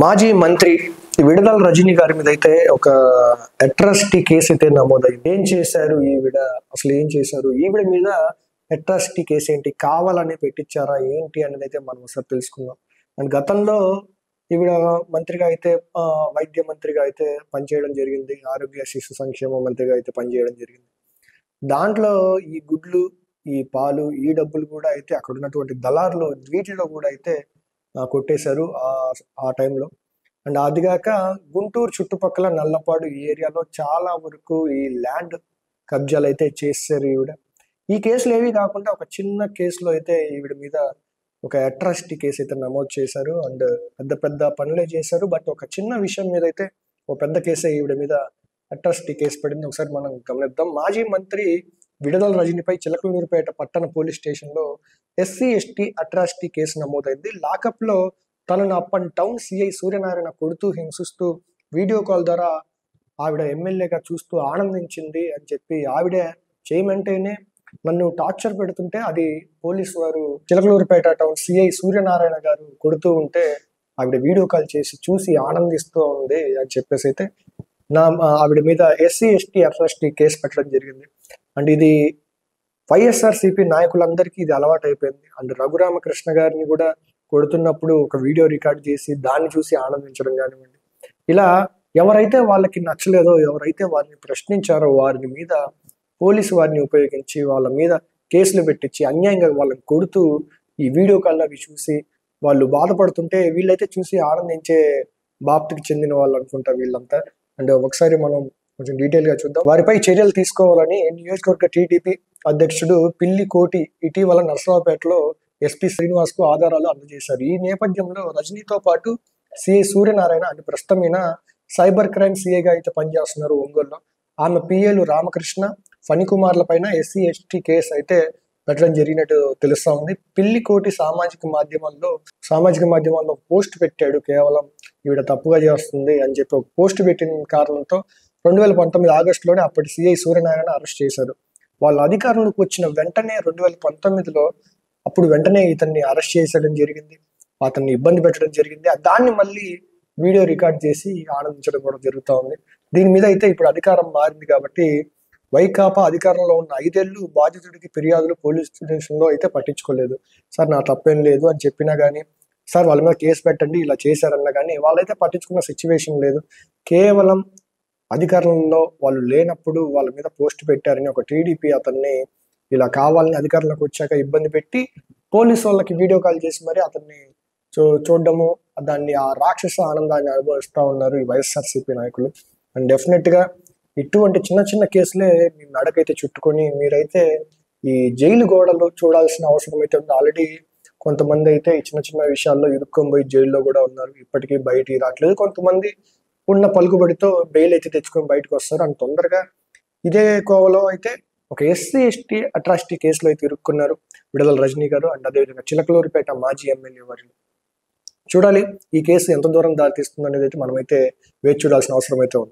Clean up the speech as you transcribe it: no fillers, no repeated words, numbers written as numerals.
మాజీ మంత్రి విడుదల రజనీ గారి మీద అయితే ఒక అట్రాసిటీ కేసు అయితే నమోదైంది. ఏం చేశారు ఈవిడ, అసలు ఏం చేశారు ఈవిడ మీద అట్రాసిటీ కేసు ఏంటి, కావాలని పెట్టించారా ఏంటి అనేది అయితే మనం ఒకసారి తెలుసుకుందాం. అండ్ గతంలో ఈవిడ మంత్రిగా అయితే వైద్య మంత్రిగా అయితే పనిచేయడం జరిగింది, ఆరోగ్య శిశు సంక్షేమ మంత్రిగా అయితే పనిచేయడం జరిగింది. దాంట్లో ఈ గుడ్లు, ఈ పాలు, ఈ డబ్బులు కూడా అయితే అక్కడ ఉన్నటువంటి దళారులు వీటిలో కూడా అయితే కొట్టేశారు ఆ టైంలో. అండ్ అదిగాక గుంటూరు చుట్టుపక్కల నల్లపాడు ఏరియాలో చాలా వరకు ఈ ల్యాండ్ కబ్జాలు అయితే చేశారు ఈవిడ. ఈ కేసులు ఏవి కాకుండా ఒక చిన్న కేసులో అయితే ఈవిడ మీద ఒక అట్రాసిటీ కేసు అయితే నమోదు చేశారు. అండ్ పెద్ద పెద్ద పనులే చేశారు. బట్ ఒక చిన్న విషయం మీద అయితే ఒక పెద్ద కేసే ఈవిడ మీద అట్రాసిటీ కేసు పడింది. ఒకసారి మనం గమనిద్దాం. మాజీ మంత్రి విడుదల రజనీపై చిలకలూరిపేట పట్టణ పోలీస్ స్టేషన్లో SC/ST అట్రాసిటీ కేసు నమోదైంది. లాకప్ లో తనను up and town CI Suryanarayana కొడుతూ హింసిస్తూ వీడియో కాల్ ద్వారా ఆవిడ ఎమ్మెల్యేగా చూస్తూ ఆనందించింది అని చెప్పి, ఆవిడే చేయమంటేనే నన్ను టార్చర్ పెడుతుంటే అది పోలీసు వారు చిలకలూరిపేట టౌన్ సిఐ సూర్యనారాయణ గారు కొడుతూ ఉంటే ఆవిడ వీడియో కాల్ చేసి చూసి ఆనందిస్తూ ఉంది అని చెప్పేసి అయితే ఆవిడ మీద SC/ST అట్రాసిటీ కేసు పెట్టడం జరిగింది. అండ్ ఇది వైఎస్ఆర్సీపీ నాయకులందరికీ ఇది అలవాటు అయిపోయింది. అండ్ రఘురామకృష్ణ గారిని కూడా కొడుతున్నప్పుడు ఒక వీడియో రికార్డ్ చేసి దాన్ని చూసి ఆనందించడం కానివ్వండి, ఇలా ఎవరైతే వాళ్ళకి నచ్చలేదో, ఎవరైతే వారిని ప్రశ్నించారో వారి మీద పోలీసు వారిని ఉపయోగించి వాళ్ళ మీద కేసులు పెట్టించి అన్యాయంగా వాళ్ళని కొడుతూ ఈ వీడియో కాల్ అవి చూసి వాళ్ళు బాధపడుతుంటే వీళ్ళైతే చూసి ఆనందించే బాప్తికి చెందిన వాళ్ళు అనుకుంటా వీళ్ళంతా. అండ్ ఒకసారి మనం కొంచెం డీటెయిల్ గా చూద్దాం. వారిపై చర్యలు తీసుకోవాలని నియోజకవర్గ టీడీపీ అధ్యక్షుడు పిల్లి కోటి ఇటీవల నర్సరావుపేటలో SP శ్రీనివాస్ కు ఆధారాలు అందజేశారు. ఈ నేపథ్యంలో రజనీతో పాటు సిఐ సూర్యనారాయణ అని ప్రస్తుతమైన సైబర్ క్రైమ్ సిఐగా అయితే పనిచేస్తున్నారు ఒంగోలులో. ఆమె పిఏలు రామకృష్ణ, ఫణికుమార్ల పైన SC/ST కేసు అయితే పెట్టడం జరిగినట్టు తెలుస్తా ఉంది. పిల్లి కోటి సామాజిక మాధ్యమాల్లో పోస్ట్ పెట్టాడు. కేవలం ఈవిడ తప్పుగా చేస్తుంది అని చెప్పి ఒక పోస్ట్ పెట్టిన కారణంతో 2019 ఆగస్టులోనే అప్పటి సిఐ సూర్యనారాయణ అరెస్ట్ చేశారు. వాళ్ళ అధికారంలోకి వచ్చిన వెంటనే 2019లో అప్పుడు వెంటనే ఇతన్ని అరెస్ట్ చేసేయడం జరిగింది, అతన్ని ఇబ్బంది పెట్టడం జరిగింది. దాన్ని మళ్ళీ వీడియో రికార్డ్ చేసి ఆనందించడం కూడా జరుగుతూ ఉంది. దీని మీద అయితే ఇప్పుడు అధికారం మారింది కాబట్టి వైకాపా అధికారంలో ఉన్న 5 ఏళ్ళు బాధితుడికి ఫిర్యాదులు పోలీస్ స్టేషన్లో అయితే పట్టించుకోలేదు. సార్ నా తప్పేం లేదు అని చెప్పినా కానీ, సార్ వాళ్ళ మీద కేసు పెట్టండి ఇలా చేశారన్నా కానీ వాళ్ళైతే పట్టించుకున్న సిచ్యువేషన్ లేదు. కేవలం అధికారంలో వాళ్ళు లేనప్పుడు వాళ్ళ మీద పోస్ట్ పెట్టారని ఒక టీడీపీ అతన్ని ఇలా కావాలని అధికారంలోకి వచ్చాక ఇబ్బంది పెట్టి పోలీసు వాళ్ళకి వీడియో కాల్ చేసి మరి అతన్ని చూడడము, దాన్ని ఆ రాక్షస ఆనందాన్ని అనుభవిస్తూ ఉన్నారు ఈ వైఎస్ఆర్సీపీ నాయకులు. అండ్ డెఫినెట్ గా ఇటువంటి చిన్న చిన్న కేసులే మీ మెడకైతే చుట్టుకొని మీరైతే ఈ జైలు గోడలు చూడాల్సిన అవసరం అయితే ఉంది. ఆల్రెడీ కొంతమంది అయితే ఈ చిన్న చిన్న విషయాల్లో ఇరుక్కొని పోయి జైల్లో కూడా ఉన్నారు, ఇప్పటికీ బయటికి రావట్లేదు. కొంతమంది ఉన్న పలుకుబడితో బెయిల్ అయితే తెచ్చుకొని బయటకు వస్తారు. అండ్ తొందరగా ఇదే కోవలో అయితే ఒక SC/ST అట్రాసిటీ కేసులో అయితే ఇరుక్కున్నారు విడుదల రజనీ గారు. అండ్ అదేవిధంగా చిలకలూరిపేట మాజీ ఎమ్మెల్యే వారు. చూడాలి ఈ కేసు ఎంత దూరం దారితీస్తుంది అనేది అయితే మనమైతే వేచి చూడాల్సిన అవసరం అయితే ఉంది.